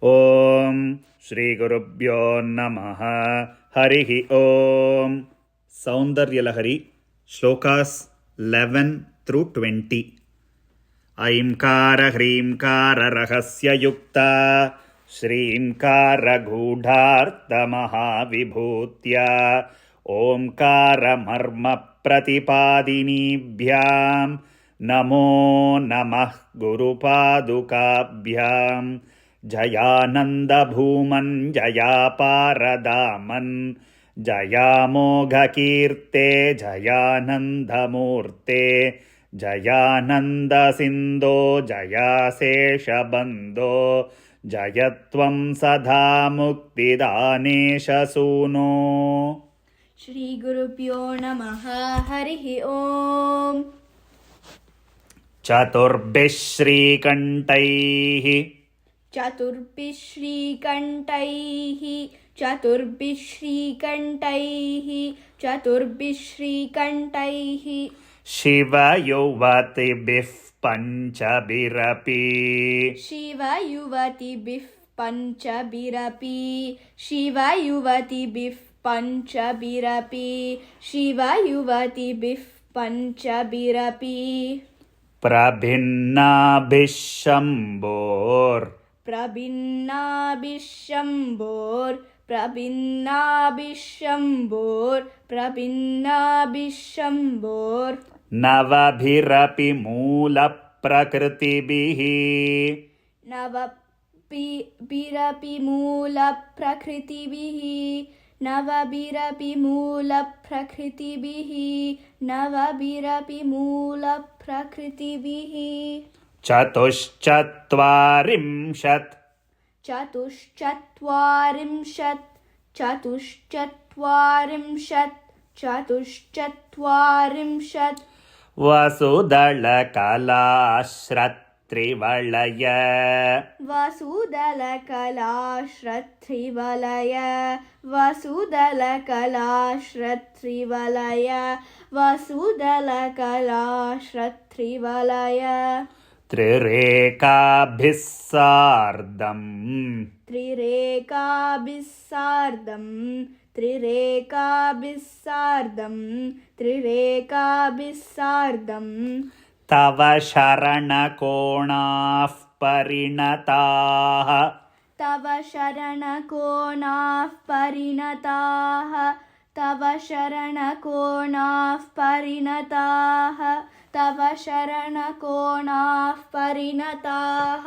ಓಂ ಶ್ರೀ ಗುರುಭ್ಯೋ ನಮಃ. ಹರಿ ಓಂ. ಸೌಂದರ್ಯಲಹರಿ ಶ್ಲೋಕಾಸ್ 11-20. ಐಂಕಾರ ಹ್ರೀಂಕಾರ ರಹಸ್ಯಯುಕ್ತ ಶ್ರೀಂಕಾರ ಗೂಢಾರ್ಥ ಮಹಾವಿಭೂತ್ಯ ಓಂಕಾರ ಮರ್ಮ ಪ್ರತಿಪಾದಿನೀಭ್ಯಾಂ ನಮೋ ನಮಃ ಗುರುಪಾದುಕಾಭ್ಯಾಂ. ಜಯಾನಂದ ಭೂಮನ್ ಜಯಾಪಾರದಾಮನ್ ಜಯಾಮೋಘಕೀರ್ತೆ ಜಯಾನಂದಮೂರ್ತೆ ಜಯಾನಂದ ಸಿಂಧೋ ಜಯಾಶೇಷಬಂಧೋ ಜಯತ್ವಂ ಸದಾ ಮುಕ್ತಿದಾನೇಶ ಸೂನೋ. ಶ್ರೀ ಗುರುಭ್ಯೋ ನಮಃ. ಹರಿ ಓಂ. ಚತುರ್ಭಿಃ ಶ್ರೀಕಂಠೈಃ ಚತುರ್ಭಿಃ ಶ್ರೀಕಂಠೈಃ ಚತುರ್ಭಿಃ ಶ್ರೀಕಂಠೈಃ ಚತುರ್ಭಿಃ ಶ್ರೀಕಂಠೈಃ ಶಿವಯುವತಿಭಿಃ ಪಂಚಭಿರಪಿ ಶಿವಯುವತಿಭಿಃ ಪಂಚಭಿರಪಿ ಶಿವಯುವತಿಭಿಃ ಪಂಚಭಿರಪಿ ಶಿವಯುವತಿಭಿಃ ಪಂಚಭಿರಪಿ ಪ್ರಭಿನ್ನಾಭಿಃ ಶಂಭೋರ್ ಪ್ರಭಿನ್ನಾಭಿಃ ಶಂಭೋರ್ ಪ್ರಭಿನ್ನಾಭಿಃ ಶಂಭೋರ್ ಪ್ರಭಿನ್ನಾಭಿಃ ಶಂಭೋರ್ ನವಭಿರಪಿ ಮೂಲ ಪ್ರಕೃತಿಭಿಃ ನವಭಿರಪಿ ಮೂಲ ಪ್ರಕೃತಿಭಿಃ ನವಭಿರಪಿ ಮೂಲ ಪ್ರಕೃತಿಭಿಃ ನವಭಿರಪಿ ಮೂಲ ಪ್ರಕೃತಿಭಿಃ ಚತುಶ್ಚತ್ವಾರಿಂಶತ್ ಚತುಶ್ಚತ್ವಾರಿಂಶತ್ ಚತುಶ್ಚತ್ವಾರಿಂಶತ್ ಚತುಶ್ಚತ್ವಾರಿಂಶತ್ ವಸುದಳ ಕಲಾಶ್ರತ್ರಿವಳಯ ವಸುದಲ ಕಲಾಶ್ರತ್ರಿವಲಯ ವಸುದಲ ಕಲಾಶ್ರತ್ರಿವಲಯ ವಸುದಲ ಕಲಾಶ್ರತ್ರಿವಲಯ ತ್ರಿರೇಕಾಭಿಃ ಸಾರ್ಧಂ ತ್ರಿರೇಕಾಭಿಃ ಸಾರ್ಧಂ ತ್ರಿರೇಕಾಭಿಃ ಸಾರ್ಧಂ ತ್ರಿರೇಕಾಭಿಃ ಸಾರ್ಧಂ ತವ ಶರಣಕೋಣಾಃ ಪರಿಣತಾಃ ತವ ಶರಣಕೋಣಾಃ ಪರಿಣತಾಃ ತವ ಶರಣಕೋಣಾಃ ಪರಿಣತಾಃ ತವ ಶರಣಕೋಣಾಃ ಪರಿಣತಾಃ.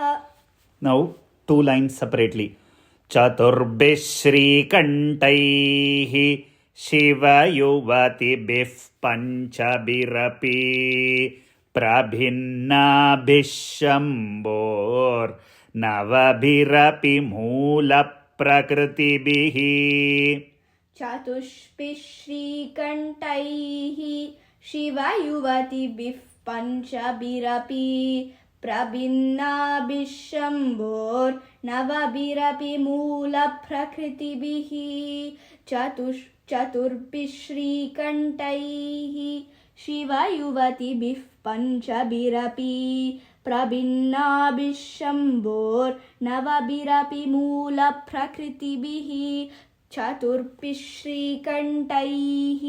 Now 2 lines separately. ಚತುರ್ಭಿಃ ಶ್ರೀಕಂಠೈಃ ಶಿವಯುವತಿಭಿಃ ಪಂಚಭಿರಪಿ ಪ್ರಭಿನ್ನಾಭಿಃ ಶಂಭೋರ್ ನವಭಿರಪಿ ಮೂಲ ಪ್ರಕೃತಿಭಿಃ ಚತುಷ್ಭಿಃ ಶ್ರೀಕಂಠೈಃ ಶಿವಯುವತಿಭಿಃ ಪಂಚಭಿರಪಿ ಪ್ರಭಿನ್ನಾಭಿಃ ಶಂಭೋರ್ ನವಭಿರಪಿ ಮೂಲ ಪ್ರಕೃತಿಭಿಃ ಚತುರ್ಭಿಃ ಶ್ರೀಕಂಠೈಃ ಶಿವಯುವತಿಭಿಃ ಪಂಚಭಿರಪಿ ಪ್ರಭಿನ್ನಾಭಿಃ ಶಂಭೋರ್ ನವಭಿರಪಿ ಮೂಲ ಪ್ರಕೃತಿಭಿಃ ಚತುರ್ಭಿಃ ಶ್ರೀಕಂಠೈಃ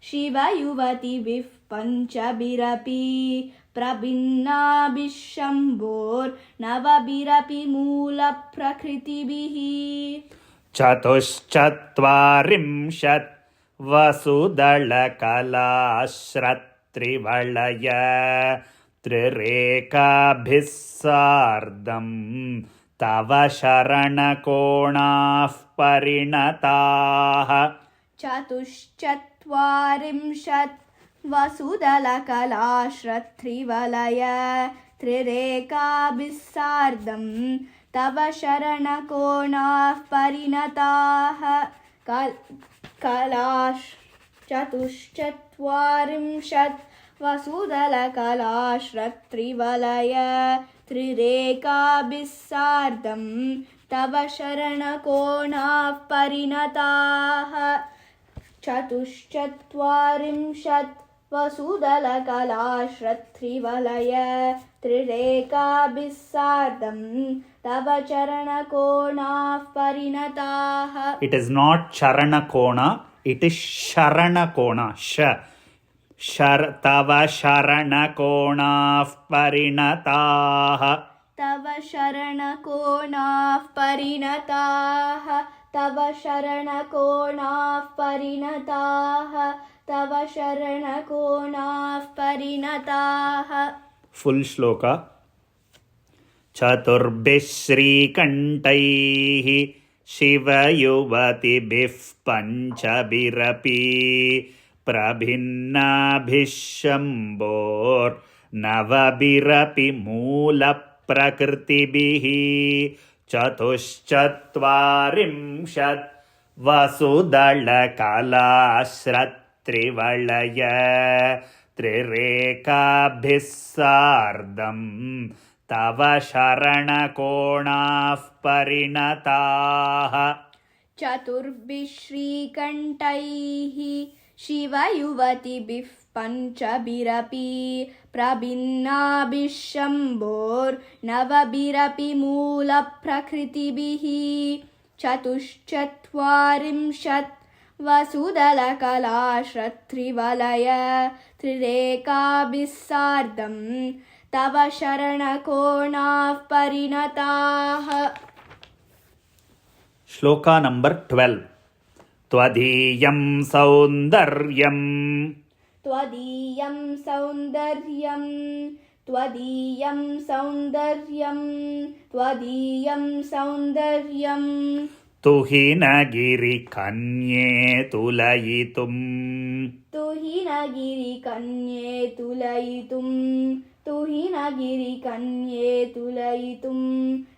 ಶಿವಯುವತಿಭಿಃ ಪಂಚಭಿರಪಿ ಪ್ರಭಿನ್ನಾಭಿಃ ಶಂಭೋರ್ ನವಭಿರಪಿ ಮೂಲ ಪ್ರಕೃತಿಭಿಃ ಚತುಶ್ಚತ್ವಾರಿಂಶತ್ ವಸುದಳ ಕಲಾಶ್ರತ್ರಿವಳಯ ತ್ರಿರೇಕಾಭಿಃ ಸಾರ್ಧಂ ತವ ಶರಣಕೋಣಾಃ ಪರಿಣತಾಃ ಚತುಶ್ಚತ್ವಾರಿಂಶತ್ ವಸುದಲ ಕಲಾಶ್ರತ್ರಿವಲಯ ತ್ರಿರೇಕಾಭಿಃ ಸಾರ್ಧಂ ತವ ಶರಣಕೋಣಾಃ ಪರಿಣತಾಃ ಚತುಶ್ಚತ್ವಾರಿಂಶತ್ ವಸುದಲ ಕಲಾಶ್ರತ್ರಿವಲಯ ತ್ರಿರೇಕಾಭಿಃ ಸಾರ್ಧಂ ತವ ಶರಣಕೋಣಾಃ ಪರಿಣತಾಃ ಚತುಶ್ಚತ್ವಾರಿಂಶತ್ वसुदलकलाश्रत्रिवलय त्रिरेकाभिः सार्धं तव चरणकोणाः परिणताः. It is not Charanakona, it is Sharanakona. Tava Sharanakonaः Parinataः. तव शरणकोणाः परिणताः. तव शरणकोणाः परिणताः. तव शरणकोणाः परिणताः. Full shloka. चतुर्भिः श्रीकण्ठैः शिवयुवतिभिः पञ्चभिरपि प्रभिन्नाभिः शम्भोर्नवभिरपि मूलप्रकृतिभिः चतुश्चत्वारिंशत् वसुदलकलाश्रत्रिवलय त्रिरेकाभिः सार्धं तव शरणकोणाः परिणताः. चतुर्भिः श्रीकण्ठैः शिवयुवतिभिः पञ्चभिरपि प्रभिन्नाभिः शम्भोर्नवभिरपि मूलप्रकृतिभिः चतुश्चत्वारिंशत् वसुदलकलाश्रत्रिवलय त्रिरेकाभिः सार्धं तव शरणकोणाः परिणताः. श्लोका नंबर 12. त्वदीयं सौन्दर्यं त्वदीयं सौन्दर्यं त्वदीयं सौन्दर्यं त्वदीयं सौन्दर्यं तुहिनगिरिकन्ये तुलयितुम् तुहिनगिरिकन्ये तुलयितुं तुहिनगिरिकन्ये तुलयितुं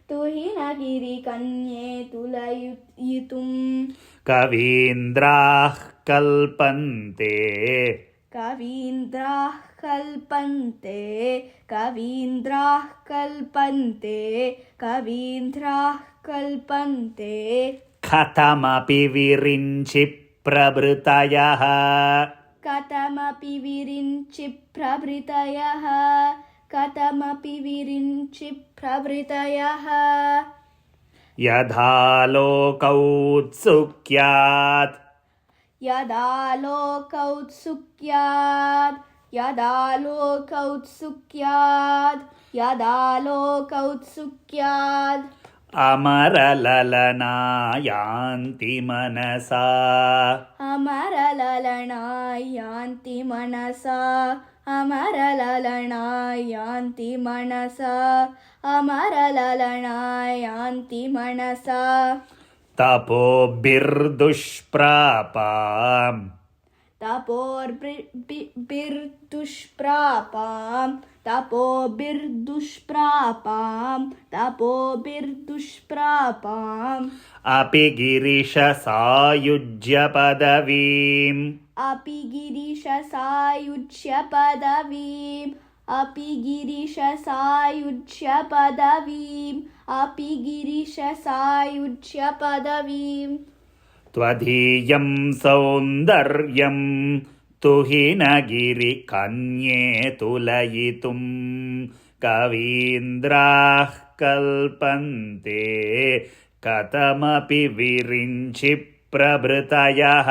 तुहिनगिरिकन्ये तुलयितुं कवीन्द्राः कल्पन्ते कवीन्द्राः कल्पन्ते कवीन्द्राः कल्पन्ते कवीन्द्राः कल्पन्ते कथमपि विरिञ्चि प्रभृतयः कथमपि विरिञ्चि प्रभृतयः कथमपि विरिञ्चि प्रभृतयः यथा लोकौत्सुक्यात् यदा लोकौत्सुक्यात् यदा लोकौत्सुक्यात् यदा लोकौत्सुक्यात् अमरललना यान्ति मनसा अमरललना यान्ति मनसा अमरललना यान्ति मनसा अमरललना यान्ति मनसा तपोभिर्दुष्प्रापाम् तपोर्भिर्दुष्प्रापां तपोभिर्दुष्प्रापां तपोभिर्दुष्प्रापाम् अपि गिरिशसायुज्य पदवीम् अपि गिरिशसायुज्य पदवीम् अपि गिरिशसायुज्य पदवीम् अपि गिरिशसायुज्य पदवीम् त्वदीयं सौन्दर्यं तुहिनगिरिकन्ये तुलयितुं कवीन्द्राः कल्पन्ते कथमपि विरिञ्चि प्रभृतयः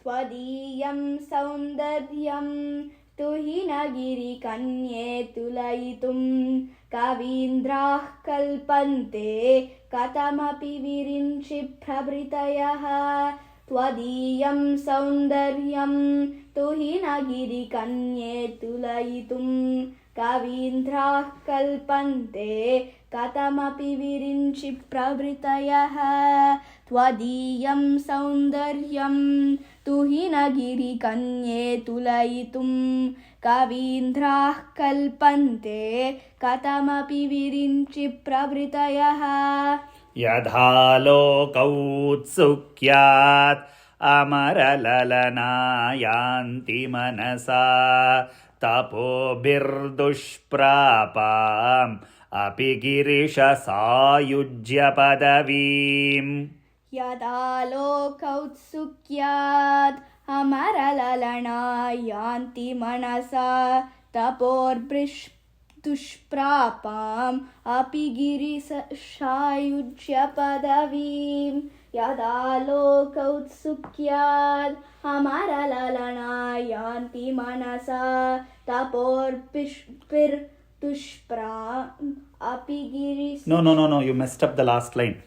त्वदीयं सौन्दर्यं तुहिनगिरिकन्ये तुलयितुं कवीन्द्राः कल्पन्ते कथमपि विरिञ्चि प्रभृतयः त्वदीयं सौन्दर्यं तुहिनगिरिकन्ये तुलयितुं कवीन्द्राः कल्पन्ते कथमपि विरिञ्चि प्रभृतयः त्वदीयं सौन्दर्यं तुहिनगिरिकन्ये तुलयितुं कवीन्द्राः कल्पन्ते कथमपि विरिञ्चि प्रभृतयः यथा लोकौत्सुक्यात् अमरललना यान्ति मनसा तपोभिर्दुष्प्रापाम् अपि गिरिशसायुज्य पदवीम् यदा लोकौत्सुक्यात् अमरललना यान्ति मनसा तपोर्भृष्टुष्प्रापाम् अपि गिरिशायुज्य पदवीं यदा लोकौत्सुक्याद् अमरललना यान्ति मनसा तपोर्भृष्टुष्प्रापाम् अपि Girish No, you messed up the last line.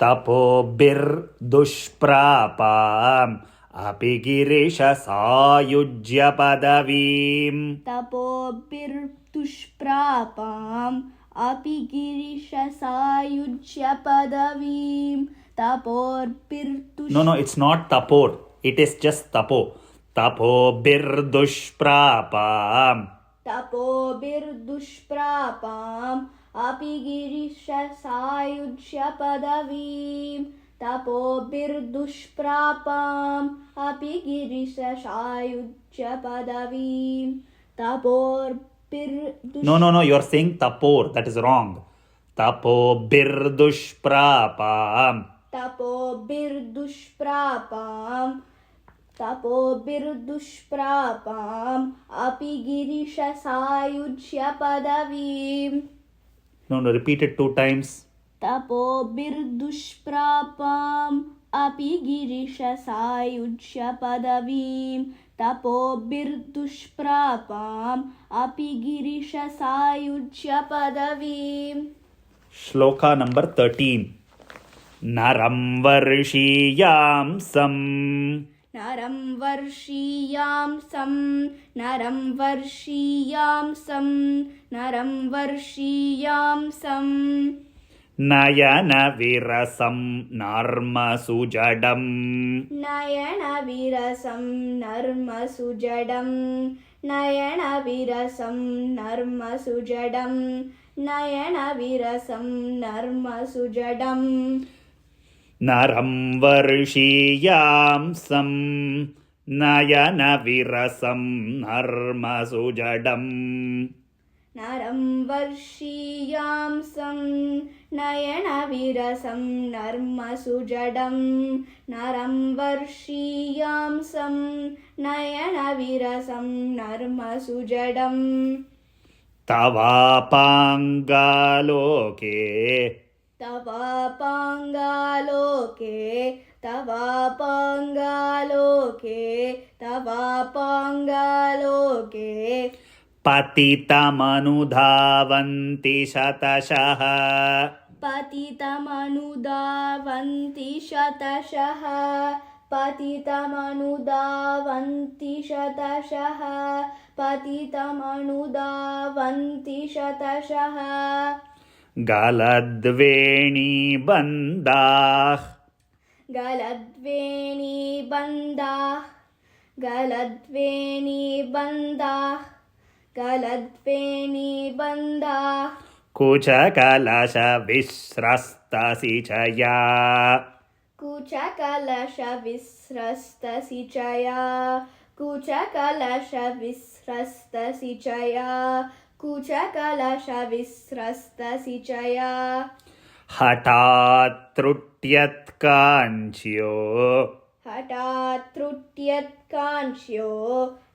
Tapobir dushprapam api girisha sayujya padavim. तपोभिर्दुष्प्रापाम् अपि गिरिशसायुज्य पदवीं No, it's not tapor. It is just tapo. Tapobir dushprapam. तपोभिर्दुष्प्रापाम् अपि गिरिशसायुज्य पदवीं तपोभिर्दुष्प्रापाम् अपि गिरिशसायुज्य पदवीं No, you are saying tapor. That is wrong. Tapobir dushprapam. तपोभिर्दुष्प्रापाम् अपि गिरिशसायुज्य पदवीं No, repeat it 2 times. तपोभिर्दुष्प्रापाम् अपि गिरिशसायुज्य पदवीं तपोभिर्दुष्प्रापाम् अपि गिरिशसायुज्य पदवीं Shloka number 13. Naram varshiyamsam. नरं वर्षीयांसं नरं वर्षीयांसं नरं वर्षीयांसं नयनविरसं नर्मसुजडम्. नयनविरसं नर्मसुजडं नयनविरसं नर्मसुजडं नयनविरसं नर्मसुजडम् नरं वर्षीयांसं नयनविरसं नर्मसुजडम्. नरं वर्षीयांसं नयनविरसं नर्मसुजडं नरं वर्षीयांसं नयनविरसं नर्मसुजडम् तवापाङ्गालोके तवापाङ्गालोके तवापाङ्गालोके तवापाङ्गालोके पतितमनुधावन्ति शतशः. पतितमनुधावन्ति शतशः पतितमनुधावन्ति शतशः पतितमनुधावन्ति शतशः गलद्वेणीबन्धाः गलद्वेणीबन्धाः गलद्वेणीबन्धाः गलद्वेणीबन्धाः कुचकलशविस्रस्तसिचया कुचकलशविस्रस्तसिचया कुचकलशविस्रस्तसिचया कुचकलशविस्रस्तसिचया हठात् त्रुट्यत्काञ्च्यो हठात् त्रुट्यत्काङ्क्ष्यो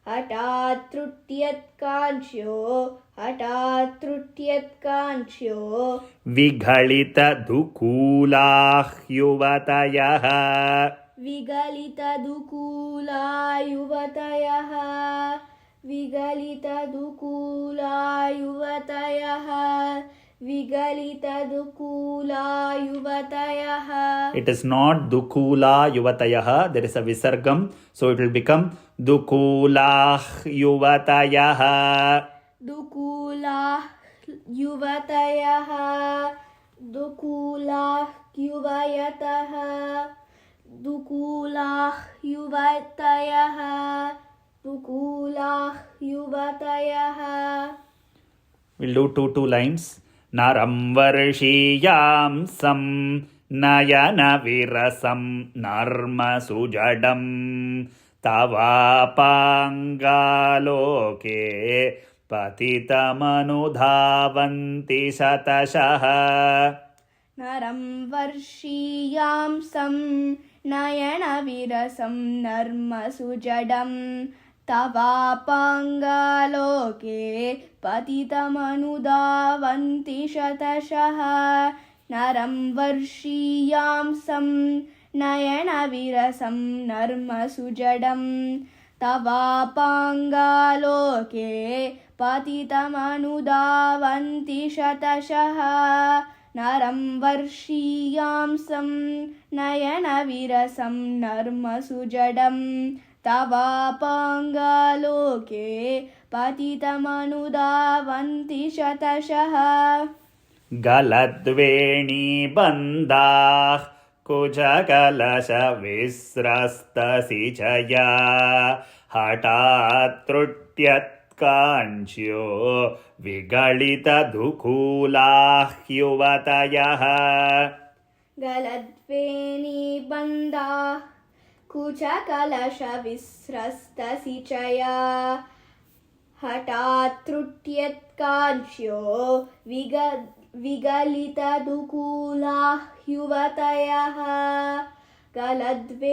हठात् त्रुट्यत्काङ्क्ष्यो हठात् त्रुट्यत्काङ्क्ष्यो विघलितदुकूलाः युवतयः विगलितदुकूला युवतयः विगलितदुकूला युवतयः विगलितदुकूला युवतयः. It is not dukula yuvatayah. There is a visargam, so it will become dukulah yuvatayah. दुकूलाः युवतयः दुकूलाः युवयतः दुकूलाः युवतयः दुकूलाः युवतयः. We'll do two lines. Naram varshiyamsam नयनविरसं नर्मसुजडं तवापाङ्गालोके पतितमनुधावन्ति शतशः. नरं वर्षीयांसं नयनविरसं नर्मसुजडं तवापाङ्गालोके पतितमनुधावन्ति शतशः नरं वर्षीयांसं नयनविरसं नर्मसुजडं तवापाङ्गालोके पतितमनुधावन्ति शतशः नरं वर्षीयांसं नयनविरसं नर्मसुजडं तवापाङ्गालोके पतितमनुधावन्ति शतशः गलद्वेणीबन्धाः कुजकलशविस्रस्तसिचया हठात्त्रुट्यत्काञ्च्यो विगलितदुकूलाः युवतयः गलद्वेणीबन्धाः कुचकलशविस्रस्तसिचया हठात्त्रुट्यत्काञ्च्यो विगलितदुकूलाः युवतयः गलद्वेणीबन्धाः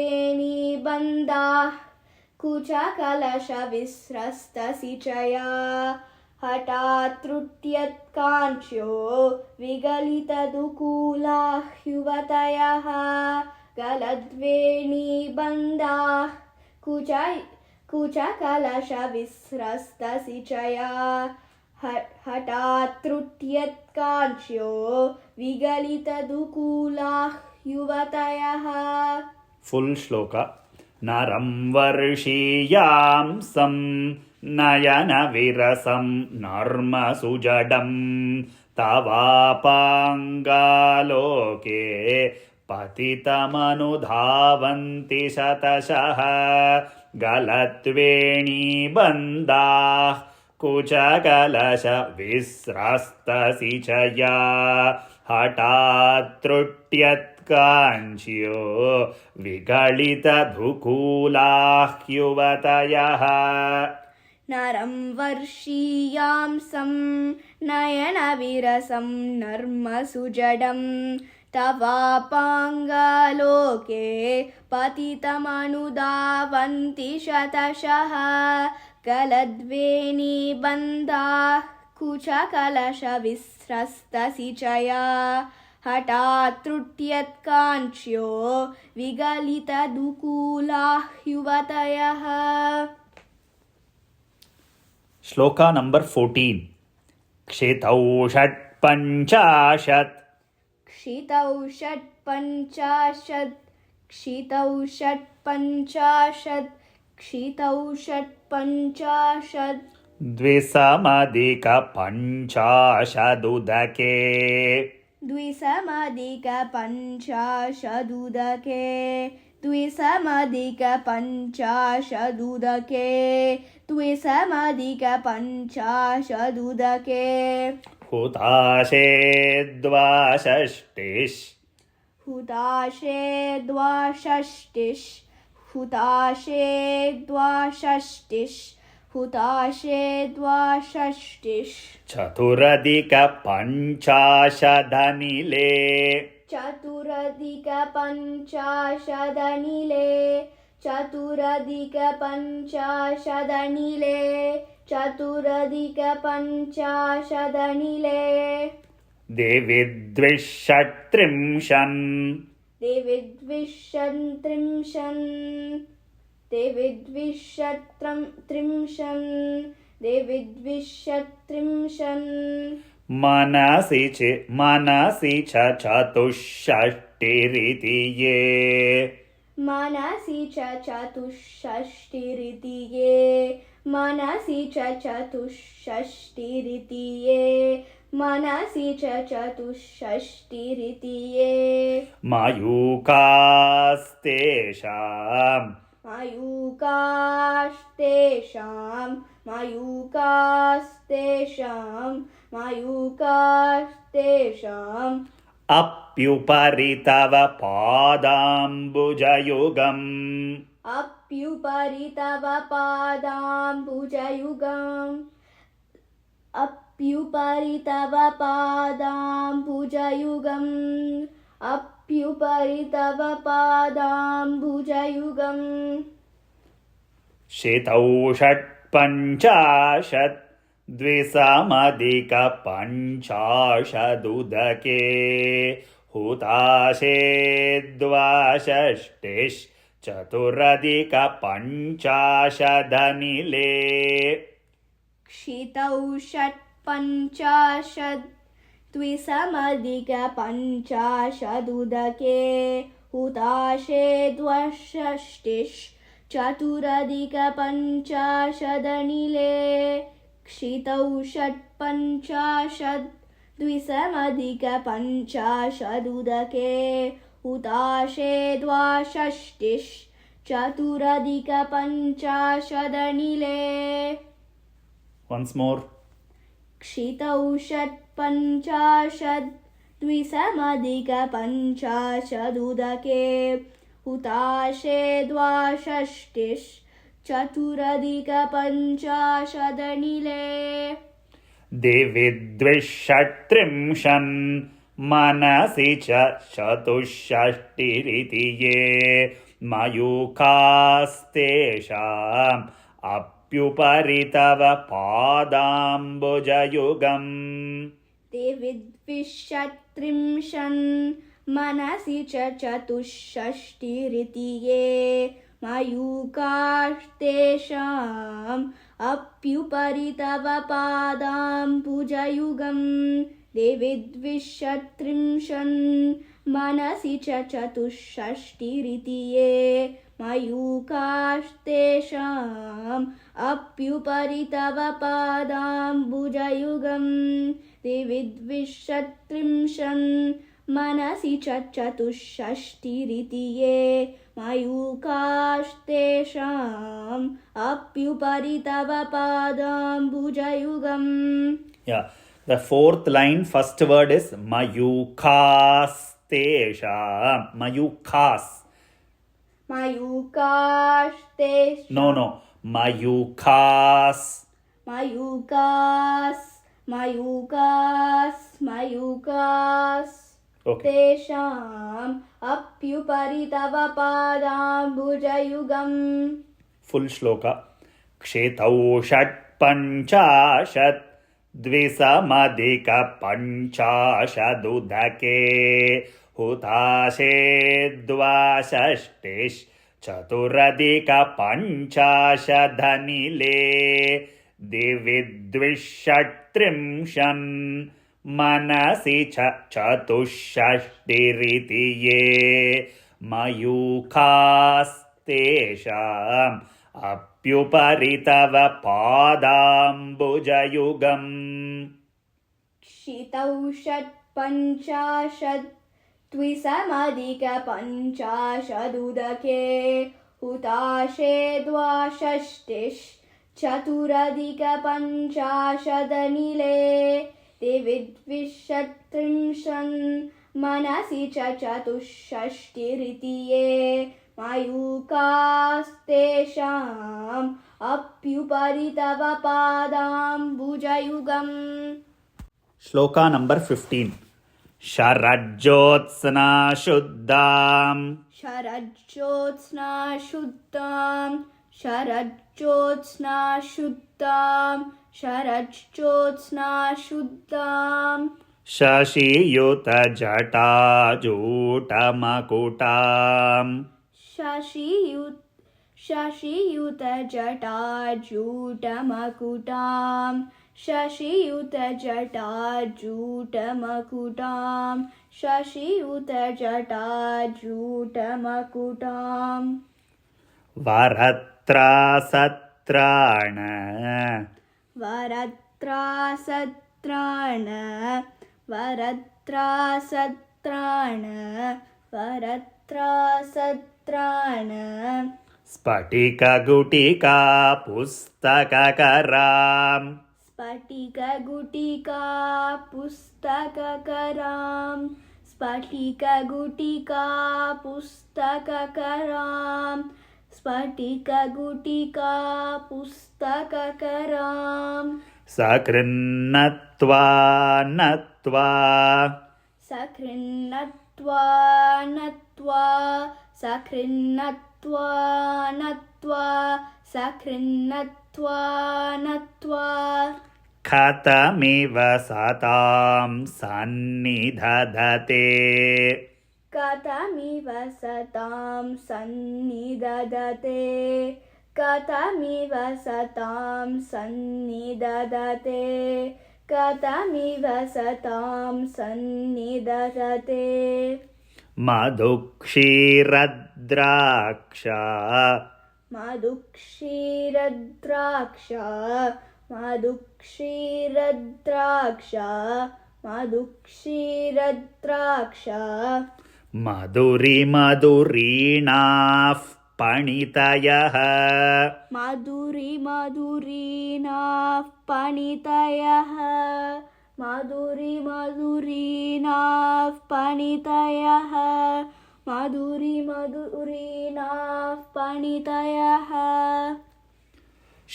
कुचकलशविस्रस्तसिचया हठात्त्रुट्यत्काञ्च्यो विगलितदुकूलाः युवतयः गलद्वेणीबन्धाः कुचकलशविस्रस्तसिचया हठात्त्रुट्यत्काञ्च्यो विगलितदुकूलाः युवतयः फुल् श्लोक नरं वर्षीयांसं नयनविरसं नर्मसुजडं तवापाङ्गालोके पतितमनुधावन्ति शतशः गलद्वेणीबन्धाः कुचकलशविस्रस्तसिचया हठात्त्रुट्यत्काञ्च्यो विगलितदुकूलाः युवतयः नरं वर्षीयांसं नयनविरसं नर्मसुजडं तवापाङ्गालोके पतितमनुधावन्ति शतशः गलद्वेणीबन्धाः कुचकलशविस्रस्तसिचया हठात्त्रुट्यत्काञ्च्यो विगलितदुकूलाः युवतयः श्लोका नंबर 14 क्षितौ षट्पञ्चाशत् क्षितौ षट्पञ्चाशत् क्षितौ षट्पञ्चाशत् क्षितौ षट्पञ्चाशत् द्विसमधिकपञ्चाशदुदके द्विसमधिकपञ्चाशदुदके द्विसमधिकपञ्चाशदुदके द्विसमधिकपञ्चाशदुदके हुताशे द्वाषष्टिश् हुताशे द्वाषष्टिश् हुताशे द्वाषष्टिश् हुताशे द्वाषष्टिश् चतुरधिकपञ्चाशदनिले चतुरधिकपञ्चाशदनिले चतुरधिकपञ्चाशदनिले चतुरधिकपञ्चाशदनिले देवि द्विषट्त्रिंशन् देवि द्विषत्रिंशन् देवि द्विषत्रिंशन् देवि द्विषत्रिंशन् मनसि च चतुष्षष्टिरिति ये मनसि च चतुष्षष्टिरिति ये मनसि च चतुष्षष्टिरिति ये मनसि च चतुष्षष्टिरिति ये मयूकास्तेषाम् मयूकास्तेषां मयूकास्तेषां मयूकास्तेषाम् अप्युपरि तव पादाम्बुजयुगम् अप्युपरि तव पादाम्बुजयुगम् अप्युपरि तव पादाम्बुजयुगम् अप्युपरि अप्युपरि तव पादाम्बुजयुगम् शितौ षट्पञ्चाशत् द्विसमधिकपञ्चाशदुदके हुताशे द्वाषष्टिश्चतुरधिकपञ्चाशदनिले क्षितौ षट्पञ्चाशत् द्विसमधिकपञ्चाशदुदके हुताशे द्वाषष्टिश्चतुरधिकपञ्चाशदनिले क्षितौ षट्पञ्चाशत् द्विसमधिकपञ्चाशदुदके हुताशे द्वाषष्टिश्चतुरधिकपञ्चाशदनिले Once more. क्षितौ षट्पञ्चाशत् द्विसमधिकपञ्चाशदुदके हुताशे द्वाषष्टिश्चतुरधिकपञ्चाशदनिले दिवि द्विषट्त्रिंशन् मनसि च चतुष्षष्टिरिति ये मयूखास्तेषाम् अप्युपरि तव पादाम्बुजयुगम् दिवि द्विषट्त्रिंशन् मनसि च चतुष्षष्टिरिति ये मयूखास्तेषाम् अप्युपरि तव पादाम्बुजयुगम् दिवि द्विषट्त्रिंशन् मनसि च चतुष्षष्टिरिति ये मयूखास्तेषाम् अप्युपरि तव पादाम्बुजयुगम् दिवि द्विषट्त्रिंशन् मनसि च चतुष्षष्टिरिति ये मयूखास्तेषाम् अप्युपरि तव पादाम्बुजयुगम्. Yeah, the fourth line, first word is mayukhastesham. Mayukhas. मयूखास्तेषाम्. No. Mayukhas. मयूखास्. Okay. तेषाम् अप्युपरि तव पादाम्बुजयुगम्. Full shloka. क्षितौ षट्पञ्चाशत् द्विसमधिकपञ्चाशदुदके हुताशे द्वाषष्टिश्चतुरधिकपञ्चाशदनिले दिवि द्विषट्त्रिंशन् मनसि च चतुष्षष्टिरिति ये मयूखास्तेषाम् अप्युपरि तव पादाम्बुजयुगम्. क्षितौ षट्पञ्चाशत् द्विसमधिकपञ्चाशदुदके हुताशे द्वाषष्टिश्चतुरधिकपञ्चाशदनिले दिवि द्विषट्त्रिंशन् मनसि च चतुष्षष्टिरिति ये मयूखास्तेषाम् अप्युपरि तव पादाम्बुजयुगम्. Shloka number 15. शरज्योत्स्ना शुद्धाम् शशियुतजटाजूटमकुटाम् शशियुतजटाजूटमकुटाम् वरत्रासत्राण स्फटिकगुटिका पुस्तककराम् सकृन्नत्वा नत्वा नत्वा सकृन्नत्वा नत्वा सकृन्नत्वा नत्वा कथमिव सतां सन्निधदते कथमिव सतां सन्निदधते कथमिव सतां सन्निदधते कथमिव सतां सन्निदधते मधुक्षीरद्राक्षा मधुक्षीरद्राक्षा मधुक्षीरद्राक्षा मधुक्षीरद्राक्षा मधुरिमधुरीणाः पणितयः मधुरिमधुरीणाः पणितयः मधुरिमधुरीणाः पणितयः मधुरिमधुरीणाः पणितयः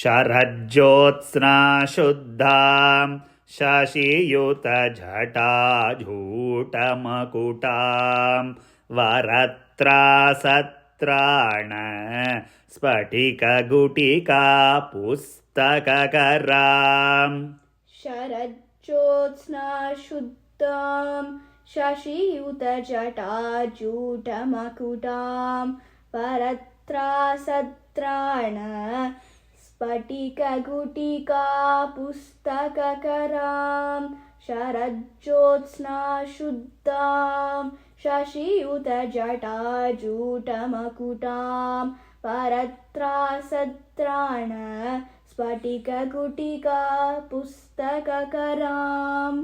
शरज्योत्स्नाशुद्धां शशियुतजटाजूटमकुटां वरत्रासत्राण स्फटिकगुटिका पुस्तककराम् शरज्योत्स्नाशुद्धां शशियुतजटाजूटमकुटां वरत्रासत्राण स्फटिकगुटिका पुस्तककरां शरज्योत्स्नाशुद्धां शशियुतजटाजूटमकुटां वरत्रासत्राण स्फटिकगुटिका पुस्तककराम्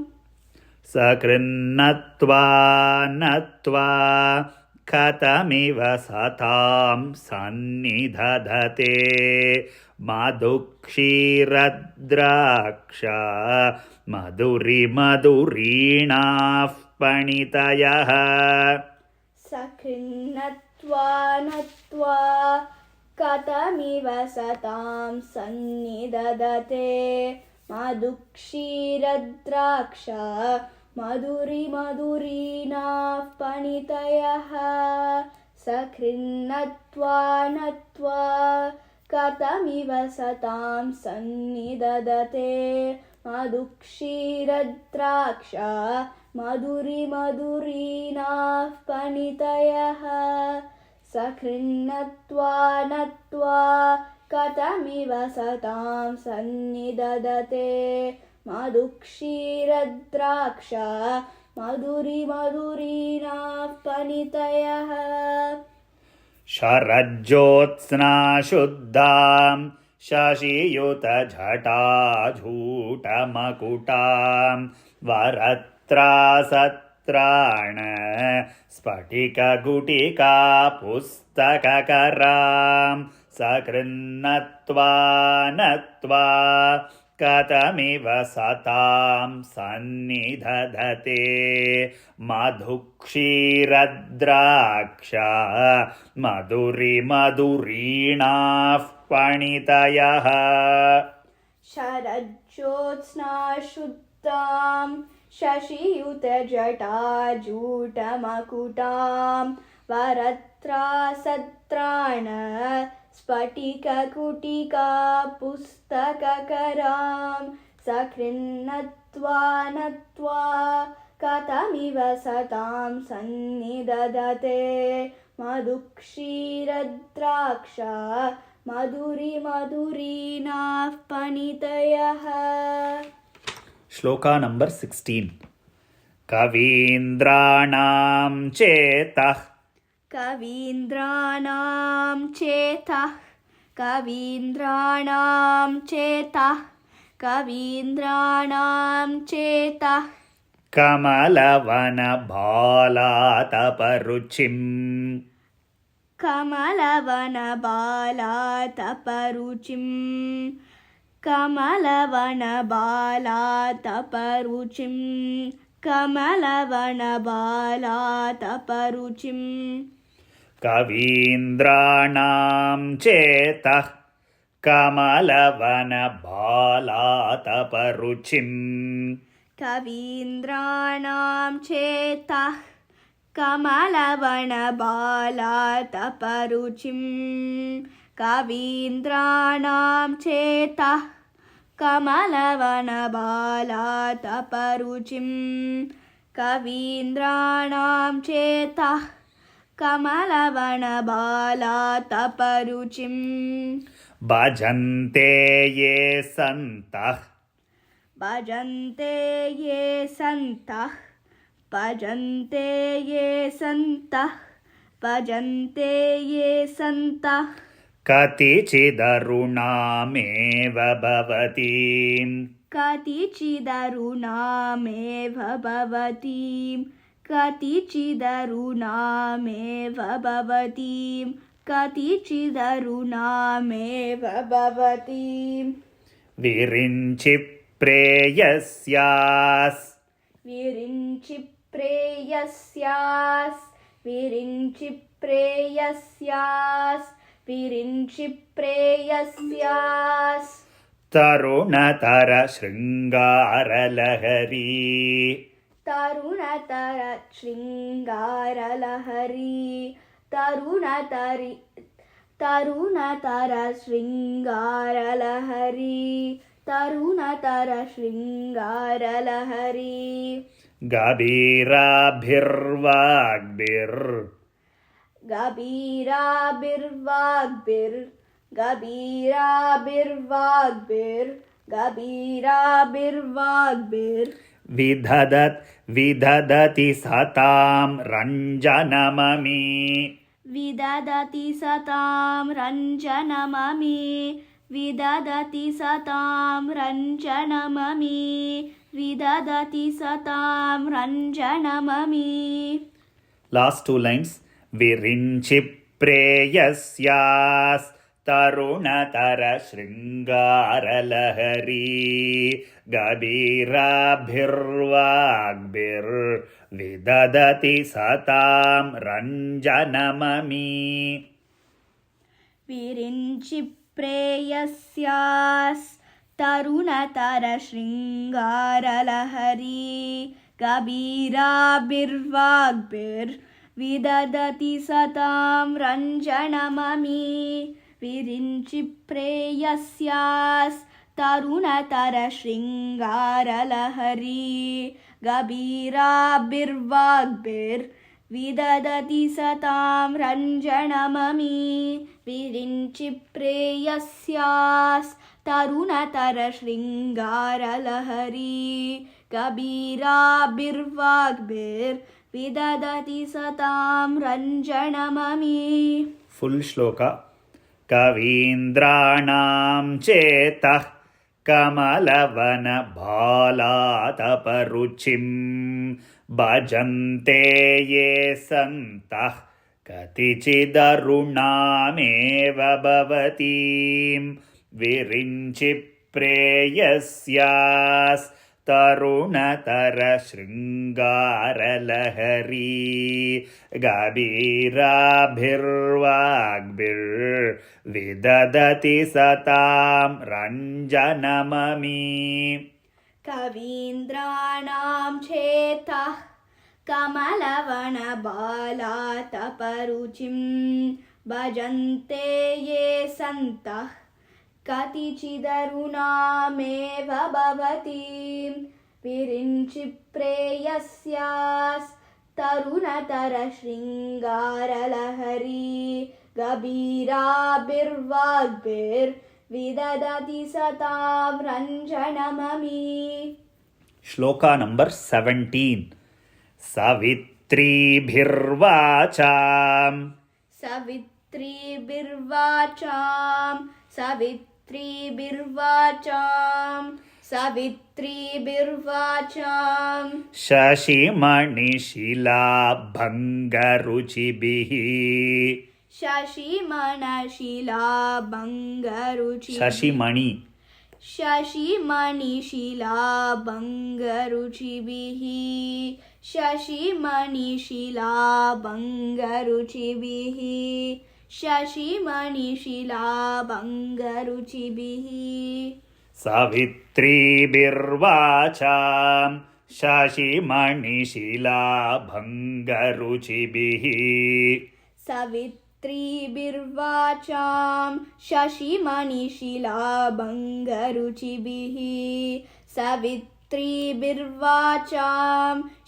सकृन्नत्वा नत्वा कथमिव सतां सन्निधदते मधुक्षीरद्राक्षा मधुरिमधुरीणाः पणितयः सकृन्नत्वा नत्वा कथमिव सतां सन्निदधते मधुक्षीरद्राक्षा मधुरिमधुरीणाः पणितयः सकृन्नत्वा नत्वा कथमिव सतां सन्निदधते मधुक्षीरद्राक्षा मधुरिमधुरीणाः पणितयः सकृन्नत्वा नत्वा कथमिव सतां सन्निदधते मधुक्षीरद्राक्षा मधुरिमधुरीणाः पणितयः शरज्योत्स्नाशुद्धां शशियुतजटाजूटमकुटां वरत्रासत्राण स्फटिकगुटिका पुस्तककरां सकृन्नत्वा नत्वा कथमिव सतां सन्निधदते मधुक्षीरद्राक्षा मधुरिमधुरीणाः पणितयः शरज्योत्स्नाशुद्धां शशियुतजटाजूटमकुटां वरत्रासत्राण स्फटिकगुटिका पुस्तककरां सकृन्नत्वा नत्वा कथमिव सतां सन्निदधते मधुक्षीरद्राक्षा मधुरिमधुरीणाः पणितयः श्लोका नंबर 16 कवीन्द्राणां चेतः कवीन्द्राणां चेतः कवीन्द्राणां चेतः कवीन्द्राणां चेतः कमलवनबालातपरुचिम् कमलवनबालातपरुचिं कमलवनबालातपरुचिं कमलवनबालातपरुचिं कवीन्द्राणां चेतः कमलवनबालातपरुचिम् कवीन्द्राणां चेतः कमलवनबालातपरुचिं कवीन्द्राणां चेतः कमलवनबालातपरुचिं कवीन्द्राणां चेतः कमलवनबालातपरुचिं भजन्ते ये सन्तः भजन्ते ये सन्तः भजन्ते ये सन्तः भजन्ते ये सन्तः कतिचिदरुणामेव भवतीं कतिचिदरुणामेव भवतीं कतिचिदरुणामेव भवतीं कतिचिदरुणामेव भवतीं विरिञ्चि प्रेयस्यास् विरिञ्चि प्रेयस्यास् विरिञ्चि प्रेयस्यास् विरिञ्चि प्रेयस्यास् तरुणतर शृङ्गारलहरी तरुणतर शृङ्गारलहरी तरुणतर शृङ्गारलहरी तरुणतर शृङ्गारलहरी गभीराभिर्वाग्भिर् गभीराभिर्वाग्भिर् गभीराभिर्वाग्भिर् गभीराभिर्वाग्भिर् विदधति सतां रञ्जनममी विदधति सतां रञ्जनममी विदधति सतां रञ्जनममी विदधति सतां रञ्जनममि Last two lines. विरिञ्चि प्रेयस्यास् तरुणतर शृङ्गारलहरी गभीराभिर्वाग्भिर्विदधति सतां रञ्जनममी विरिञ्चि प्रेयस्यास् तरुणतर शृङ्गारलहरी गभीराभिर्वाग्भिर्विदधति सतां रञ्जनममी विरिञ्चि प्रेयस्यास् तरुणतर शृङ्गारलहरी गभीराभिर्वाग्भिर्विदधति सतां रञ्जनममी विरिञ्चि प्रेयस्यास् तरुणतर शृङ्गारलहरी गभीराभिर्वाग्भिर्विदधति सतां रञ्जनममी Full shloka. कवीन्द्राणां चेतः कमलवनबालातपरुचिं भजन्ते ये सन्तः कतिचिदरुणामेव भवतीं विरिञ्चि प्रेयस्यास् तरुणतर शृङ्गारलहरी गभीराभिर्वाग्भिर्विदधति सतां रञ्जनममी कवीन्द्राणां चेतः कमलवनबालातपरुचिं भजन्ते ये सन्तः कतिचिदरुणामेव भवतीं विरिञ्चि प्रेयस्यास् तरुणतर शृङ्गारलहरी गभीराभिर्वाग्भिर्विदधति सतां रञ्जनममी Shloka number 17. Savitri-bhirvacham सवित्रीभिर्वाचां सवित्रीभिर्वाचां सवित्रीभिर्वाचां शशिमणिशिलाभङ्गरुचिभिः शशिमणशिलाभङ्गरुचिभिः शशिमणि शशिमणिशिलाभङ्गरुचिभिः शशिमणिशिलाभङ्गरुचिभिः शशिमणिशिलाभङ्गरुचिभिः सवित्रीभिर्वाचां शशिमणिशिलाभङ्गरुचिभिः सवित्रीभिर्वाचां शशिमणिशिलाभङ्गरुचिभिः सवित्रीभिर्वाचां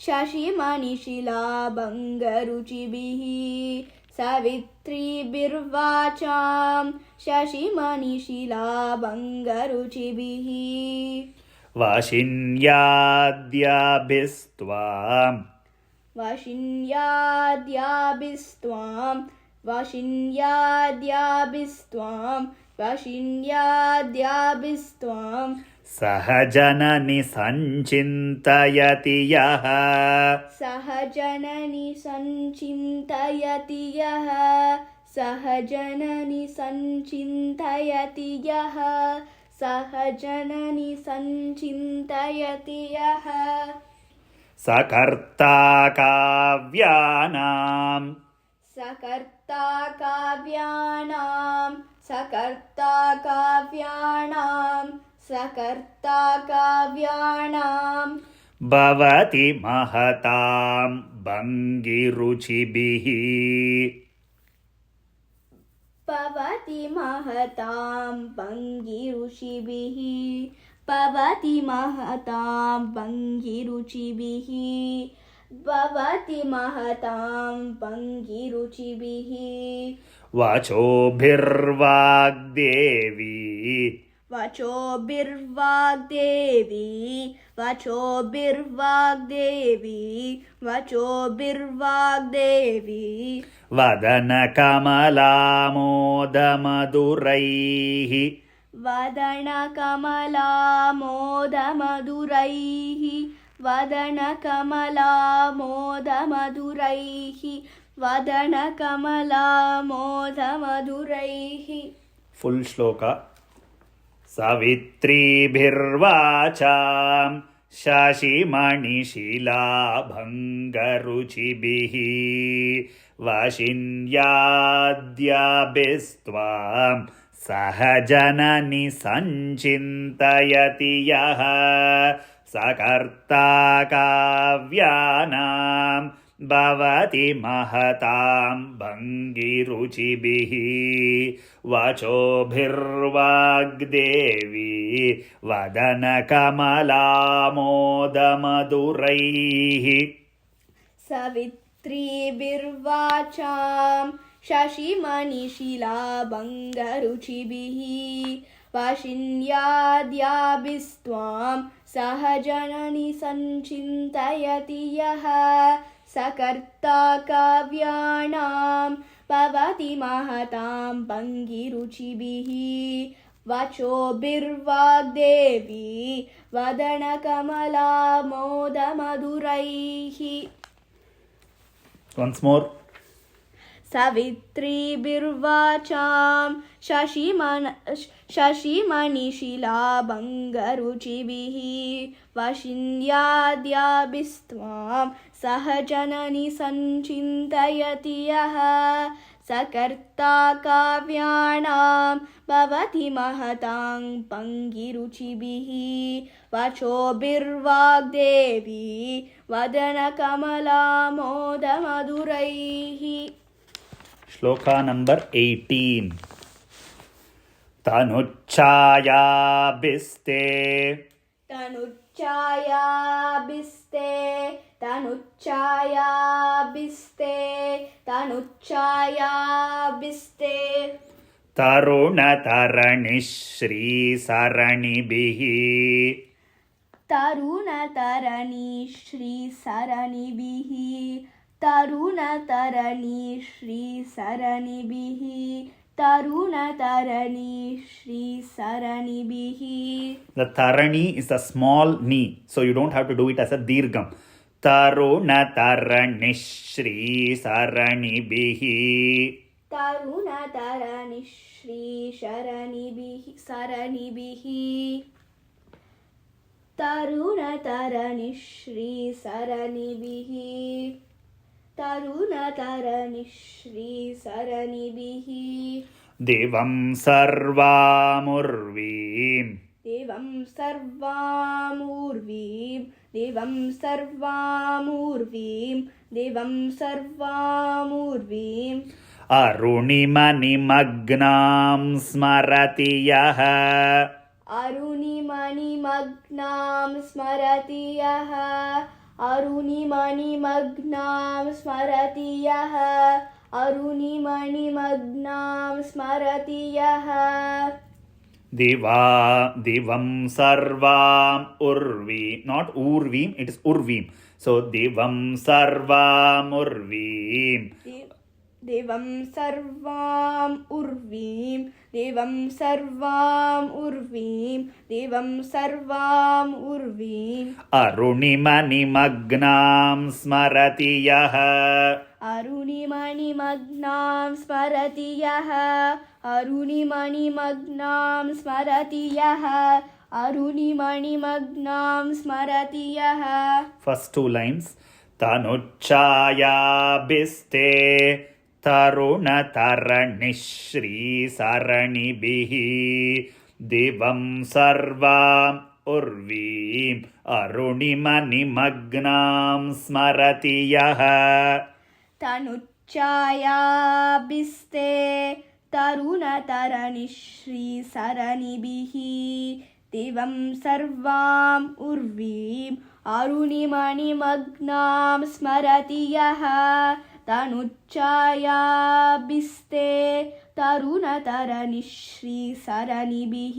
शशिमणिशिलाभङ्गरुचिभिः सवित्रीभिर्वाचां शशिमणिशिलाभङ्गरुचिभिः वशिन्याद्याभिस्त्वाम् वशिन्याद्याभिस्त्वां सह जननि सञ्चिन्तयति यः सह जननि सञ्चिन्तयति यः सह जननि सञ्चिन्तयति यः सह जननि सञ्चिन्तयति यः सकर्ता काव्यानां सकर्ता काव्यानां सकर्ता काव्यानां सकर्ता काव्यानां भवति महतां भङ्गिरुचिभिः भवति महतां भङ्गिरुचिभिः भवति महतां भङ्गिरुचिभिः भवति महतां भङ्गिरुचिभिः वचोभिर्वाग्देवी वचोभिर्वाग्देवी वचोभिर्वाग्देवी वचोभिर्वाग्देवी वदनकमलामोदमधुरैः वदनकमलामोदमधुरैः वदनकमलामोदमधुरैः वदनकमलामोदमधुरैः फुल् श्लोक सवित्रीभिर्वाचां शशिमणिशिलाभङ्गरुचिभिः वशिन्याद्याभिस्त्वां सह जननि सञ्चिन्तयति यः सकर्ता काव्यानां भवति महतां भङ्गिरुचिभिः वचोभिर्वाग्देवी वदनकमलामोदमधुरैः सवित्रीभिर्वाचां शशिमणिशिलाभङ्गरुचिभिः वशिन्याद्याभिस्त्वां सह जननि सञ्चिन्तयति यः सकर्ता काव्यानां भवति महतां भङ्गिरुचिभिः वचोभिर्वाग्देवी वदनकमलामोदमधुरैः Once more. सवित्रीभिर्वाचां शशिमणिशिलाभङ्गरुचिभिः वशिन्याद्याभिस्त्वां सह जननि सञ्चिन्तयति यः सकर्ता काव्यानां भवति महतां भङ्गिरुचिभिः वचोभिर्वाग्देवी वदनकमलामोदमधुरैः Shloka number 18. Tanuchayabhiste तनुच्चायाभिस्ते तनुच्चायाभिस्ते तनुच्चायाभिस्ते तरुणतरणिश्रीसरणिभिः तरुणतरणि श्रीसरणिभिः तरुणतरणि श्रीसरणिभिः तरुणतरणि श्रीसरणिभिः. The tarani is a small ni, so you don't have to do it as a dirgham. Tarunataranishrisaranibihi. तरुणतरणिश्रीशरणिभिः सरनिभिः तरुणतरणिश्रीसरणिभिः तरुणतरणिश्रीसरणिभिः. Devam sarvamurvim देवं सर्वामूर्वीं देवं सर्वामूर्वीं देवं सर्वामूर्वीं अरुणिमनिमग्नां स्मरति यः अरुणिमणिमग्नां स्मरति यः अरुणिमणिमग्नां स्मरति यः अरुणिमणिमग्नां स्मरति यः दिवं सर्वाम् उर्वी, not urvim, it is urvim. So divam sarvam urvim. देवं सर्वाम् उर्वीं देवं सर्वाम् उर्वीं देवं सर्वाम् उर्वीं अरुणिमनिमग्नां स्मरति यः अरुणिमणिमग्नां स्मरति यः अरुणिमणिमग्नां स्मरति यः अरुणिमणिमग्नां स्मरति यः First two lines. तनुच्छायाभिस्ते तरुणतरणिश्रीसरणिभिः दिवं सर्वाम् उर्वीम् अरुणिमनिमग्नां स्मरति यः तनुच्छायाभिस्ते तरुणतरणिश्रीसरणिभिः दिवं सर्वाम् उर्वीम् अरुणिमणिमग्नां स्मरति यः तनुच्छायाभिस्ते तरुणतरणिश्रीसरणिभिः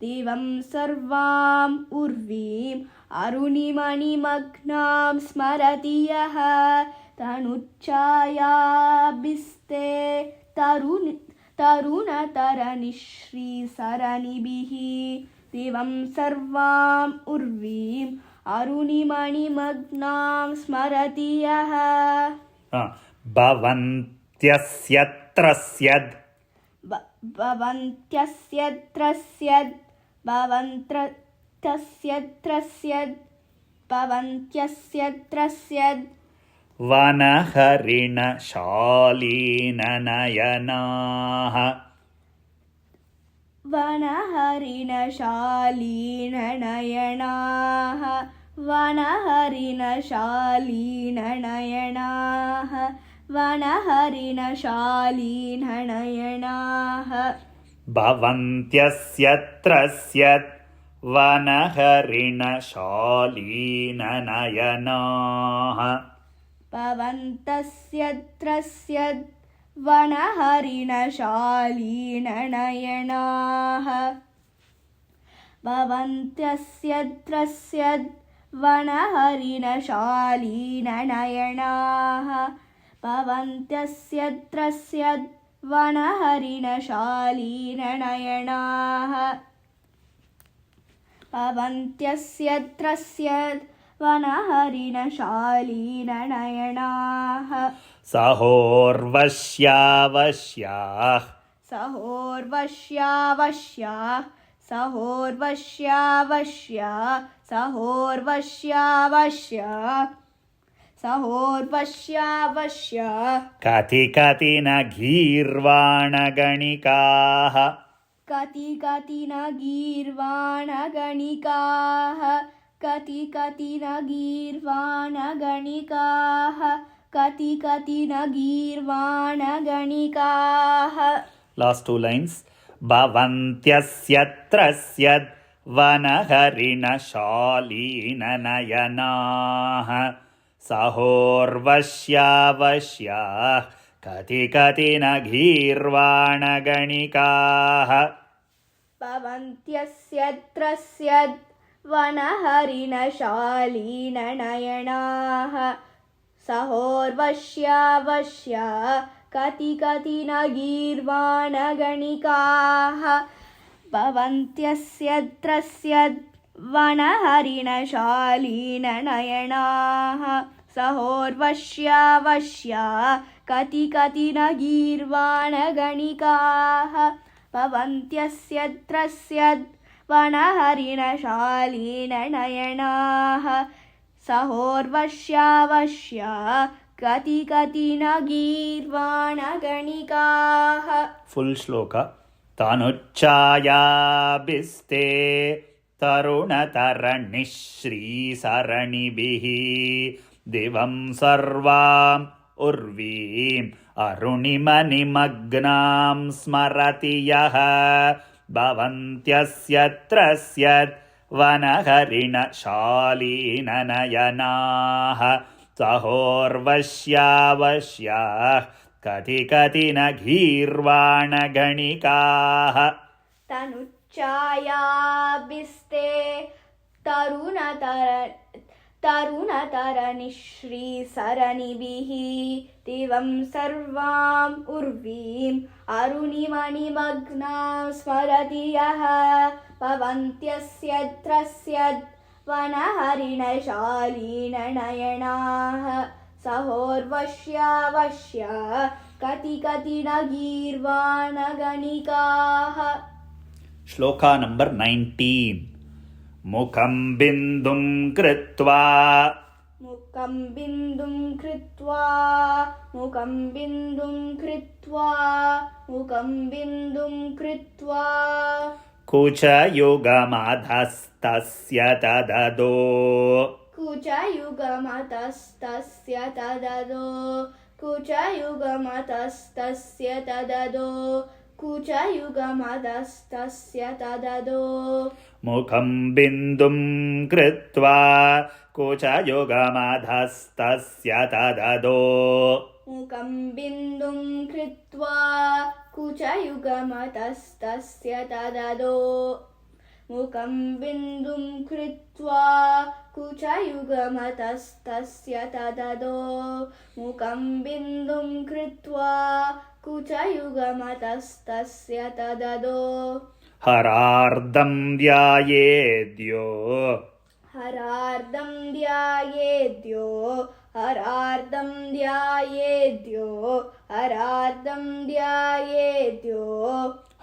दिवं सर्वाम् उर्वीम् अरुणिमणिमग्नां स्मरति यः तनुच्छायाभिस्ते तरुणतरणिश्रीसरणिभिः दिवं सर्वाम् उर्वीम् अरुणिमणिमग्नां स्मरति यः भवन्त्यस्यत्रस्यद् भवन्त्यस्यत्रस्यद् वनहरिणशालीननयनाः वनहरिणशालीननयनाः वनहरिणशालीननयनाः वनहरिणशालीननयनाः भवन्त्यस्यत्रस्यद् वनहरिणशालीननयनाः भवन्तस्यत्रस्यद् वनहरिणशालीननयनाः भवन्त्यस्यत्रस्यद् वनहरिणशालीननयनाः भवन्त्यस्यत्रस्यद् वनहरिणशालीननयनाः भवन्त्यस्यत्रस्यद् वनहरिणशालीननयनाः सहोर्वश्यावश्याः सहोर्वश्यावश्याः सहोर्वश्यावश्याः सहोर्वश्यावश्याः सहोर्वश्यावश्याः कति न गीर्वाणगणिकाः कति न गीर्वाणगणिकाः कति न गीर्वाणगणिकाः कति न गीर्वाणगणिकाः Last two lines. भवन्त्यस्यत्रस्यद् वनहरिणशालीननयनाः सहोर्वश्यावश्याः कति न गीर्वाणगणिकाः भवन्त्यस्यत्रस्यद् वनहरिणशालीननयनाः सहोर्वश्यावश्याः कति न गीर्वाणगणिकाः भवन्त्यस्यत्रस्यद् वनहरिणशालीननयनाः सहोर्वश्यावश्याः कति न गीर्वाणगणिकाः भवन्त्यस्यत्रस्यद् वनहरिणशालीननयनाः सहोर्वश्यावश्याः कति न गीर्वाणगणिकाः. Full shloka. तनुच्छायाभिस्ते तरुणतरणिः श्रीसरणिभिः दिवं सर्वाम् उर्वीम् अरुणिमनिमग्नां स्मरति यः भवन्त्यस्यत्रस्यत् वनहरिणशालीननयनाः सहोर्वश्यावश्याः कति न गीर्वाणगणिकाः तनुच्छायाभिस्ते तरुणतरणिश्रीसरणिभिः दिवं सर्वाम् उर्वीम् अरुणिमनिमग्नां स्मरति यः भवन्त्यस्यत्रस्यद् वनहरिणशालीननयनाः सहोर्वश्यावश्या कति न गीर्वाणगणिकाः. श्लोका नंबर 19. मुखं बिन्दुं कृत्वा मुखं बिन्दुं कृत्वा मुखं बिन्दुं कृत्वा मुखं बिन्दुं कृत्वा कुचयुगमधस्तस्य तददो कुचयुगमतस्तस्य तददो कुचयुगमतस्तस्य तददो कुचयुगमतस्तस्य तददो मुखं बिन्दुं कृत्वा कुचयुगमधस्तस्य तददो मुखं बिन्दुं कृत्वा कुचयुगमतस्तस्य तददो मुखं बिन्दुं कृत्वा कुचयुगमतस्तस्य तददो मुखं बिन्दुं कृत्वा कुचयुगमतस्तस्य तददो हरार्दं ध्यायेद्यो हरार्दं ध्यायेद्यो हरार्दं ध्यायेद्यो हरार्दं ध्यायेद्यो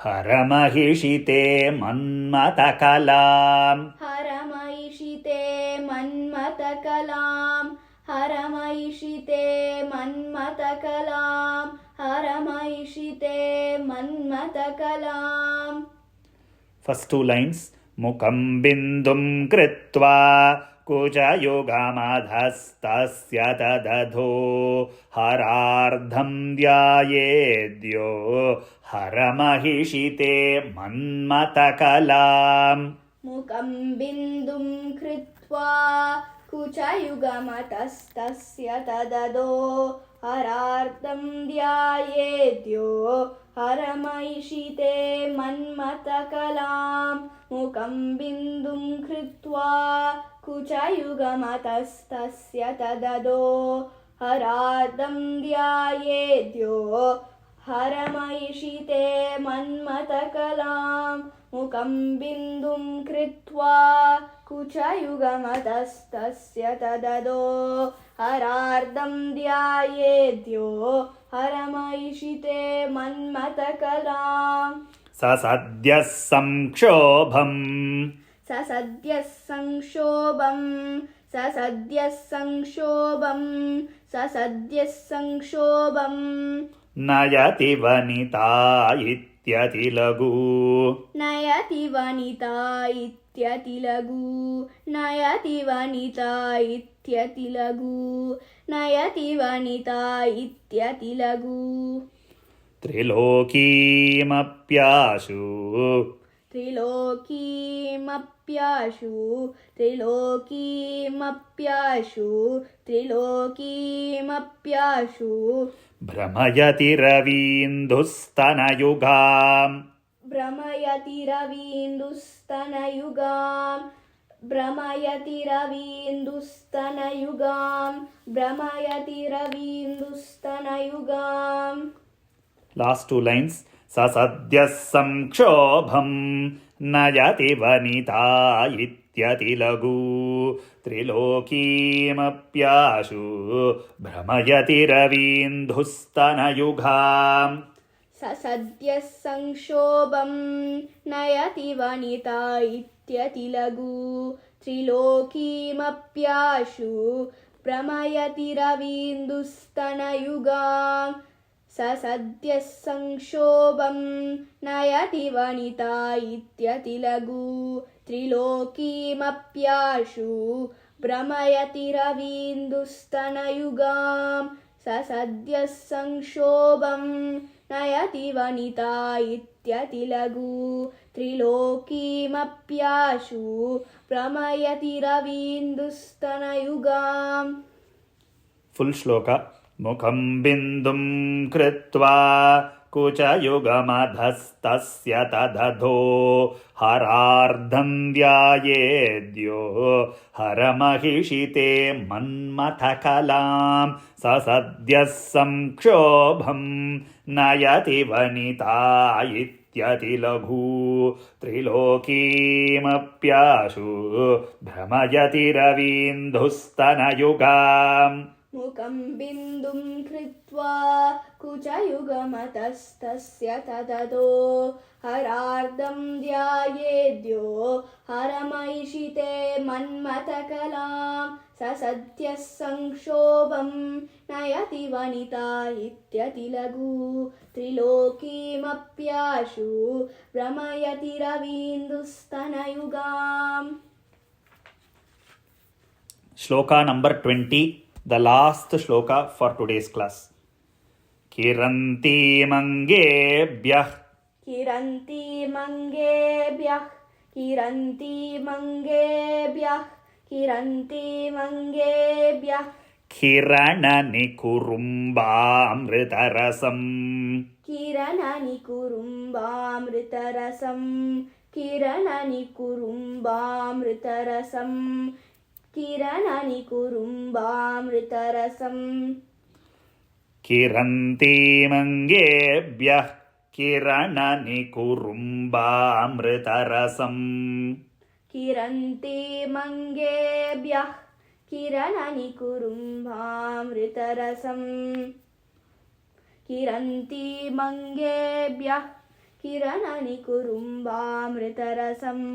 हरमहिषिते मन्मथकलाम् हरमहिषिते मन्मथकलाम् हरमहिषिते मन्मथकलाम् हरमहिषिते मन्मथकलाम्. First two lines. मुखं बिन्दुं कृत्वा कुचयुगमधस्तस्य तदधो हरार्धं ध्यायेद्यो हरमहिषिते मन्मथकलाम्. मुखं बिन्दुं कृत्वा कुचयुगमतस्तस्य तददो हरार्धं ध्यायेद्यो हरमहिषिते मन्मथकलाम्. मुखं बिन्दुं कृत्वा कुचयुगमतस्तस्य तददो हरार्धं ध्यायेद्यो हरमहिषिते मन्मथकलाम्. मुखं बिन्दुं कृत्वा कुचयुगमतस्तस्य तददो हरार्धं ध्यायेद्यो हरमहिषिते मन्मथकलाम्. ससद्यः संक्षोभम् ससद्यः संक्षोभम् ससद्यः संक्षोभम् ससद्यः संक्षोभम् नयति वनिता इत्यतिलघु नयति वनिता इत्यतिलघु नयति वनिता इत्यतिलघु नयति वनिता इत्यतिलघु. त्रिलोकीमप्याशु त्रिलोकीमप्याशु त्रिलोकीमप्याशु त्रिलोकीमप्याशु भ्रमयति रवीन्दुस्तनयुगाम् भ्रमयति रवीन्दुस्तनयुगाम् भ्रमयति रवीन्दुस्तनयुगाम् भ्रमयति रवीन्दुस्तनयुगाम्. Last two lines. ससद्यः संक्षोभम् नयति वनिता इत्यतिलघु त्रिलोकीमप्याशु भ्रमयति रवीन्दुस्तनयुगाम्. ससद्यः संक्षोभम् नयति वनिता इत्यतिलघु त्रिलोकीमप्याशु भ्रमयति रवीन्दुस्तनयुगाम्. स सद्यः संक्षोभं नयति वनिता इत्यतिलघु त्रिलोकीमप्याशु भ्रमयति रवीन्दुस्तनयुगां स सद्यः संक्षोभं नयति वनिता इत्यतिलघु त्रिलोकीमप्याशु भ्रमयति रवीन्दुस्तनयुगाम्. Full shloka. Mukham bindum kritva kuchayugamadhastasya tadadho harardham vyayedyo haramahishite manmathakalam sasadyas samkshobham nayati vanita ityatilaghū त्रिलोकीमप्याशु भ्रमयति रवीन्दुस्तनयुगाम्. मुखं बिन्दुं कृत्वा कुचयुगमतस्तस्य तततो हरार्धं ध्यायेद्यो हरमैषिते मन्मथकलां स सद्यः संक्षोभं नयति वनिता इत्यतिलघु त्रिलोकीमप्याशु भ्रमयति रवीन्दुस्तनयुगाम्. Shloka number 20, the last shloka for today's class. Kiranti mangebhyah किरन्ति मङ्गेभ्यः किरन्ति मङ्गेभ्यः किरन्ति मङ्गेभ्यः किरणनिकुरुम्बामृतरसम् किरणनिकुरुम्बामृतरसम् किरणनिकुरुम्बामृतरसम् किरणनिकुरुम्बामृतरसम् किरन्ति मङ्गेभ्यः किरणनिकुरुम्बामृतरसम् किरन्ति मङ्गेभ्यः किरणनिकुरुम्बामृतरसम् किरन्ति मङ्गेभ्यः किरणनिकुरुम्बामृतरसम्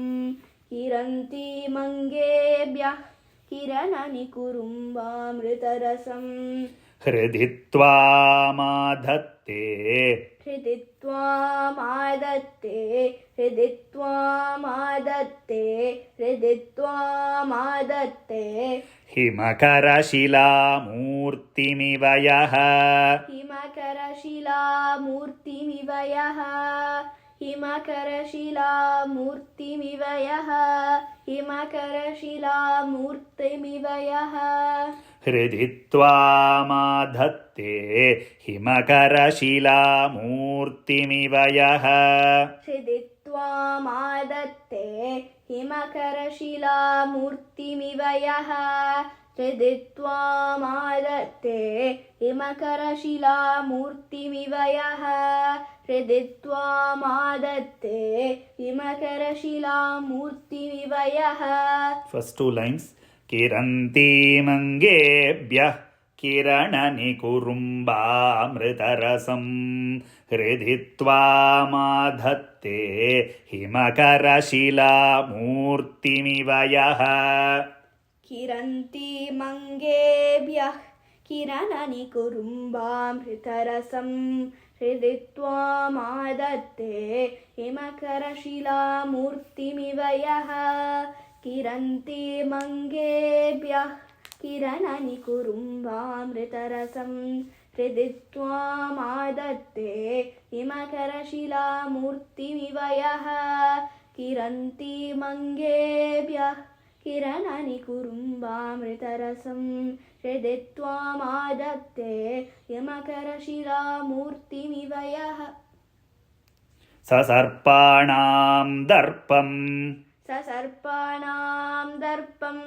किरन्ति मङ्गेभ्यः किरणनिकुरुम्बामृतरसम् हृदि त्वामाधत्ते हृदि त्वामादत्ते हृदि त्वामादत्ते हृदि त्वामादत्ते हिमकरशिलामूर्तिमिव यः हिमकरशिलामूर्तिमिव यः हिमकरशिलामूर्तिमिव यः हिमकरशिलामूर्तिमिव यः हृदि त्वामाधत्ते हिमकरशिलामूर्तिमिव यः हृदि त्वामादत्ते हिमकरशिलामूर्तिमिव यः हृदि त्वामादत्ते हिमकरशिलामूर्तिमिव यः हृदि त्वामादत्ते हिमकरशिलामूर्तिमिव यः. First two lines. किरन्ति मङ्गेभ्यः किरणनिकुरुम्बामृतरसम् हृदि त्वामाधत्ते हिमकरशिलामूर्तिमिव यः किरन्ति मङ्गेभ्यः किरणनिकुरुम्बामृतरसम् हृदि त्वामादत्ते हिमकरशिलामूर्तिमिव यः किरन्ति मङ्गेभ्यः किरणनिकुरुम्बामृतरसम् हृदि त्वामादत्ते हिमकरशिलामूर्तिमिव यः किरन्ति मङ्गेभ्यः किरणनिकुरुम्बामृतरसम् हृदि त्वामादत्ते हिमकरशिलामूर्तिमिव यः. ससर्पाणां दर्पम् ससर्पाणां दर्पं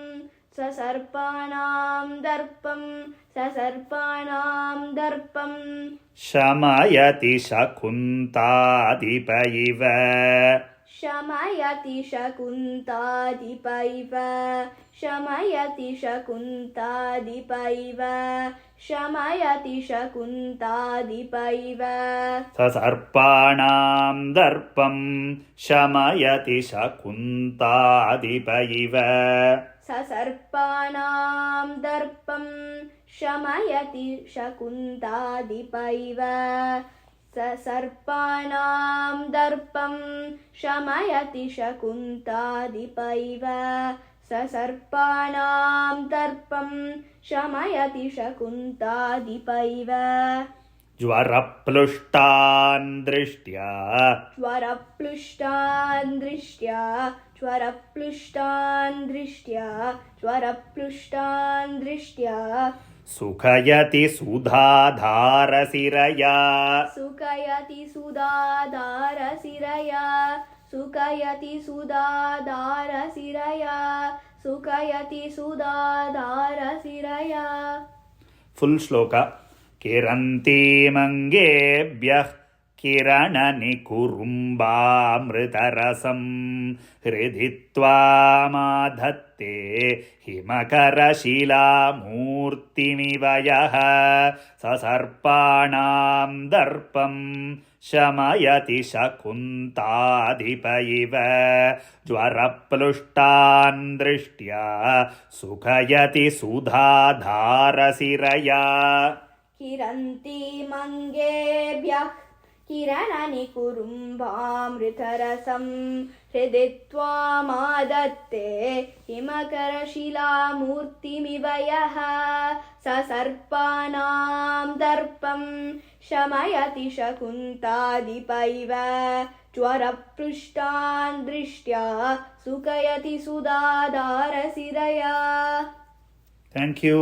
ससर्पाणां दर्पं ससर्पाणां दर्पं शमयति शकुन्तादिप इव शमयति शकुन्ताधिप इव शमयति शकुन्ताधिप इव शमयति शकुन्ताधिप इव ससर्पाणां दर्पं शमयति शकुन्ताधिप इव ससर्पाणां दर्पं शमयति शकुन्ताधिप इव ससर्पाणां दर्पं शमयति शकुन्ताधिप इव ससर्पाणां दर्पं शमयति शकुन्ताधिप इव ज्वरप्लुष्टान् दृष्ट्या ज्वरप्लुष्टान् दृष्ट्या ज्वरप्लुष्टान् दृष्ट्या ज्वरप्लुष्टान् दृष्ट्या सुखयति सुधाधारसिरया सुखयति सुधाधारसिरया सुखयति सुधाधारसिरया सुखयति सुधाधारसिरया फुल् श्लोक किरन्तीमङ्गेभ्यः किरणनिकुरुम्बामृतरसं हृदि त्वामाधत्ते हिमकरशिलामूर्तिमिव यः ससर्पाणां दर्पं शमयति शकुन्ताधिप इव ज्वरप्लुष्टान् दृष्ट्या सुखयति सुधाधारसिरया किरन्तीमङ्गेभ्यः किरणनिकुरुम्बामृतरसं हृदि त्वामादत्ते हिमकरशिलामूर्तिमिव यः ससर्पाणां दर्पं शमयति शकुन्ताधिप इव ज्वरप्लुष्टान् दृष्ट्या सुखयति सुधाधारसिरया. Thank you.